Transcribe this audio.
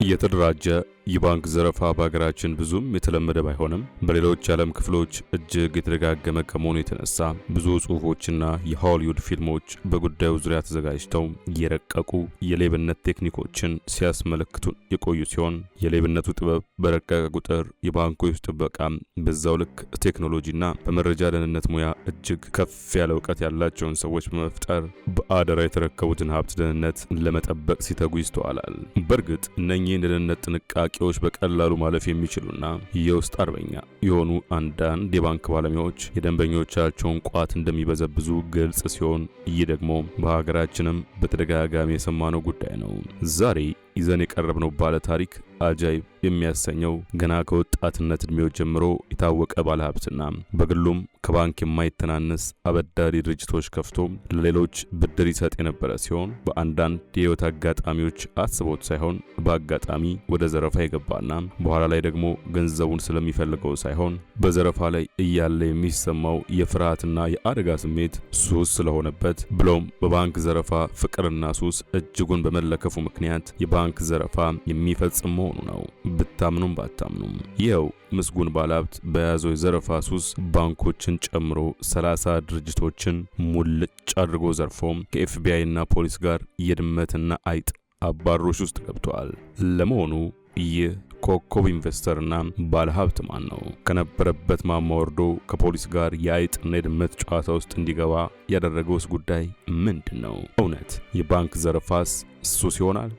የተደራጀ የባንክ ዘረፋ በሀገራችን ብዙም የተለመደ ባይሆንም በሌሎች የዓለም ክፍሎች እጅግ የተደጋገመ ከመሆኑ የተነሳ ብዙ ጽሑፎችና የሆሊውድ ፊልሞች በጉዳዩ ዙሪያ ተዘጋጅተው የረቀቁ የሌብነት ቴክኒኮችን ሲያስመለክቱን የቆዩ ሲሆን የሌብነቱ ጥበብ በረቀቀ ቁጥር የባንኮች ጥበቃ በዛው ልክ ቴክኖሎጂና በመረጃ ደህንነት ሙያ እጅግ ከፍ ያለ እውቀት ያላቸውን ሰዎች በመፍጠር በአደራ የተረከቡትን ሀብት ደህንነት ለመጠበቅ ሲተጉ ይስተዋላል። በእርግጥ እነኚህ የደህንነት ጥንቃቄዎች በቀላሉ ማለፍ የሚችሉና የውስጥ አርበኛ የሆኑ አንዳንድ የባንክ ባለሙያዎች የደንበኞቻቸውን ቋት እንደሚበዘብዙ ግልጽ ሲሆን ይህ ደግሞ በሀገራችንም በተደጋጋሚ የሰማነው ጉዳይ ነው። ዛሬ ይዘን የቀረብነው ባለ ታሪክ አጃይብ የሚያሰኘው ገና ከወጣትነት እድሜው ጀምሮ የታወቀ ባለሀብትና በግሉም ከባንክ የማይተናነስ አበዳሪ ድርጅቶች ከፍቶ ለሌሎች ብድር ይሰጥ የነበረ ሲሆን በአንዳንድ የህይወት አጋጣሚዎች አስቦት ሳይሆን በአጋጣሚ ወደ ዘረፋ የገባና በኋላ ላይ ደግሞ ገንዘቡን ስለሚፈልገው ሳይሆን በዘረፋ ላይ እያለ የሚሰማው የፍርሃትና የአደጋ ስሜት ሱስ ስለሆነበት ብሎም በባንክ ዘረፋ ፍቅርና ሱስ እጅጉን በመለከፉ ምክንያት የባንክ ዘረፋ የሚፈጽም መሆኑ ነው። ብታምኑም ባታምኑም ይኸው ምስጉን ባለሀብት በያዘው የዘረፋ ሱስ ባንኮችን ጨምሮ 30 ድርጅቶችን ሙልጭ አድርጎ ዘርፎ ከኤፍቢአይ እና ፖሊስ ጋር የድመትና አይጥ አባሮች ውስጥ ገብቷል። ለመሆኑ ይህ ኮከብ ኢንቨስተርና ባለሀብት ማን ነው? ከነበረበት ማማ ወርዶ ከፖሊስ ጋር የአይጥና የድመት ጨዋታ ውስጥ እንዲገባ ያደረገውስ ጉዳይ ምንድን ነው? እውነት የባንክ ዘረፋስ ሱስ ይሆናል?